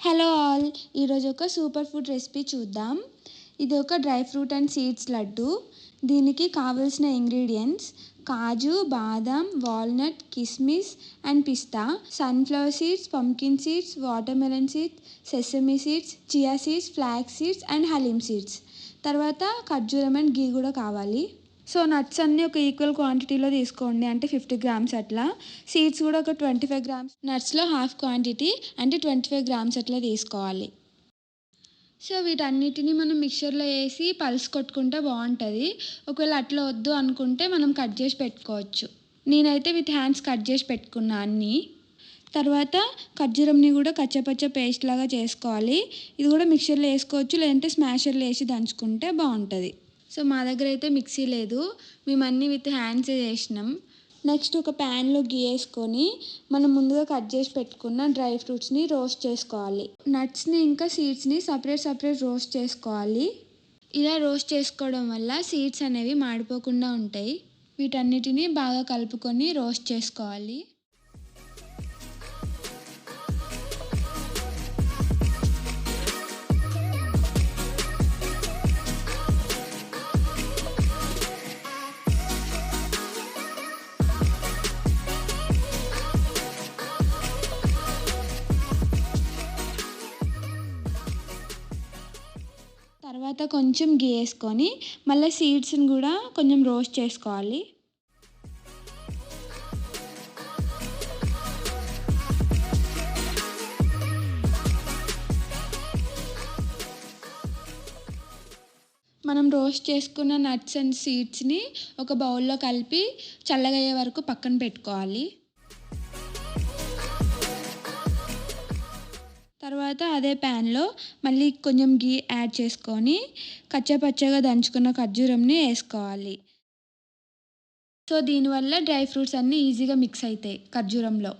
Hello all! ఈరోజు ఒక super food recipe చూద్దాం. ఇది ఒక dry fruit and seeds laddu. దీనికి కావలసిన ఇంగ్రీడియంట్స్ కాజు, బాదం, వాల్నట్, కిస్మిస్ అండ్ పిస్తా, sunflower seeds, pumpkin seeds, watermelon seeds, sesame seeds, chia seeds, flax seeds and haleem seeds. తర్వాత ఖర్జూరం అండ్ ఘీ కూడా కావాలి. సో నట్స్ అన్నీ ఒక ఈక్వల్ క్వాంటిటీలో తీసుకోండి, అంటే 50 గ్రామ్స్ అట్లా. సీడ్స్ కూడా ఒక 25 గ్రామ్స్, నట్స్లో హాఫ్ క్వాంటిటీ అంటే 25 గ్రామ్స్ అట్లా తీసుకోవాలి. సో వీటన్నిటిని మనం మిక్చర్లో వేసి పల్స్ కొట్టుకుంటే బాగుంటుంది. ఒకవేళ అట్లా వద్దు అనుకుంటే మనం కట్ చేసి పెట్టుకోవచ్చు. నేనైతే విత్ హ్యాండ్స్ కట్ చేసి పెట్టుకున్నా అన్నీ. తర్వాత ఖర్జూరంని కూడా కచ్చపచ్చ పేస్ట్ లాగా చేసుకోవాలి. ఇది కూడా మిక్చర్లో వేసుకోవచ్చు, లేదంటే స్మాషర్లో వేసి దంచుకుంటే బాగుంటుంది. సో మా దగ్గర అయితే మిక్సీ లేదు, మేము అన్నీ విత్ హ్యాండ్సే చేసినాం. నెక్స్ట్ ఒక ప్యాన్లో గీ వేసుకొని మనం ముందుగా కట్ చేసి పెట్టుకున్న డ్రై ఫ్రూట్స్ని రోస్ట్ చేసుకోవాలి. నట్స్ని ఇంకా సీడ్స్ని సపరేట్ రోస్ట్ చేసుకోవాలి. ఇలా రోస్ట్ చేసుకోవడం వల్ల సీడ్స్ అనేవి మాడిపోకుండా ఉంటాయి. వీటన్నిటిని బాగా కలుపుకొని రోస్ట్ చేసుకోవాలి. తర్వాత కొంచెం గీ వేసుకొని మళ్ళీ సీడ్స్ని కూడా కొంచెం రోస్ట్ చేసుకోవాలి. మనం రోస్ట్ చేసుకున్న నట్స్ అండ్ సీడ్స్ని ఒక బౌల్లో కలిపి చల్లగయ్యే వరకు పక్కన పెట్టుకోవాలి. తర్వాత అదే ప్యాన్లో మళ్ళీ కొంచెం గీ యాడ్ చేసుకొని కచ్చాపచ్చగా దంచుకున్న ఖర్జూరంని వేసుకోవాలి. సో దీనివల్ల డ్రై ఫ్రూట్స్ అన్నీ ఈజీగా మిక్స్ అవుతాయి ఖర్జూరంలో.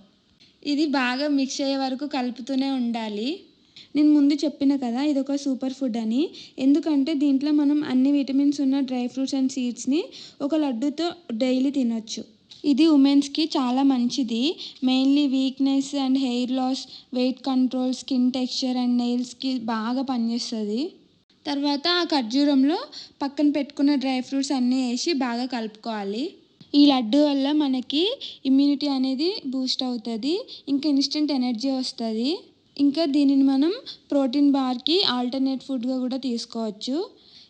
ఇది బాగా మిక్స్ అయ్యే వరకు కలుపుతూనే ఉండాలి. నేను ముందు చెప్పిన కదా ఇది ఒక సూపర్ ఫుడ్ అని, ఎందుకంటే దీంట్లో మనం అన్ని విటమిన్స్ ఉన్న డ్రై ఫ్రూట్స్ అండ్ సీడ్స్ని ఒక లడ్డూతో డైలీ తినొచ్చు. ఇది ఉమెన్స్కి చాలా మంచిది. Mainly weakness and hair loss, weight control, skin texture and నెయిల్స్కి బాగా పనిచేస్తుంది. తర్వాత ఆ ఖర్జూరంలో పక్కన పెట్టుకున్న డ్రై ఫ్రూట్స్ అన్నీ వేసి బాగా కలుపుకోవాలి. ఈ లడ్డు వల్ల మనకి ఇమ్యూనిటీ అనేది బూస్ట్ అవుతుంది, ఇంకా ఇన్స్టెంట్ ఎనర్జీ వస్తుంది. ఇంకా దీనిని మనం ప్రోటీన్ బార్కి ఆల్టర్నేట్ ఫుడ్గా కూడా తీసుకోవచ్చు.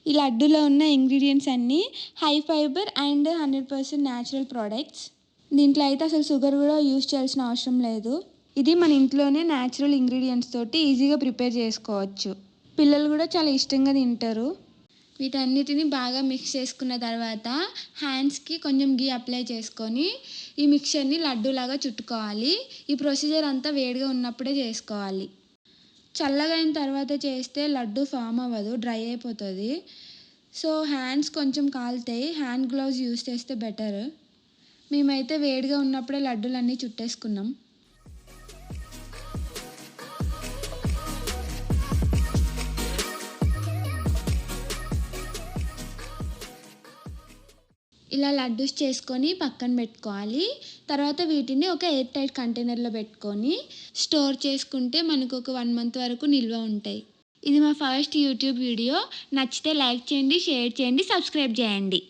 ఈ లడ్డూలో ఉన్న ఇంగ్రీడియంట్స్ అన్నీ high fibre and 100% natural products. దీంట్లో అయితే అసలు షుగర్ కూడా యూజ్ చేయాల్సిన అవసరం లేదు. ఇది మన ఇంట్లోనే న్యాచురల్ ఇంగ్రీడియంట్స్ తోటి ఈజీగా ప్రిపేర్ చేసుకోవచ్చు. పిల్లలు కూడా చాలా ఇష్టంగా తింటారు. వీటన్నిటిని బాగా మిక్స్ చేసుకున్న తర్వాత హ్యాండ్స్కి కొంచెం గీ అప్లై చేసుకొని ఈ మిక్చర్ని లడ్డూలాగా చుట్టుకోవాలి. ఈ ప్రొసీజర్ అంతా వేడిగా ఉన్నప్పుడే చేసుకోవాలి. చల్లగా అయిన తర్వాత చేస్తే లడ్డు ఫామ్ అవ్వదు, డ్రై అయిపోతుంది. సో హ్యాండ్స్ కొంచెం కాలుతాయి, హ్యాండ్ గ్లౌస్ యూస్ చేస్తే బెటర్. మేమైతే వేడిగా ఉన్నప్పుడే లడ్డూలన్నీ చుట్టేసుకున్నాం. ఇలా లడ్డూస్ చేసుకొని పక్కన పెట్టుకోవాలి. తర్వాత వీటిని ఒక ఎయిర్ టైట్ కంటైనర్లో పెట్టుకొని స్టోర్ చేసుకుంటే మనకు ఒక 1 మంత్ వరకు నిల్వ ఉంటాయి. ఇది మా ఫస్ట్ యూట్యూబ్ వీడియో. నచ్చితే లైక్ చేయండి, షేర్ చేయండి, సబ్స్క్రైబ్ చేయండి.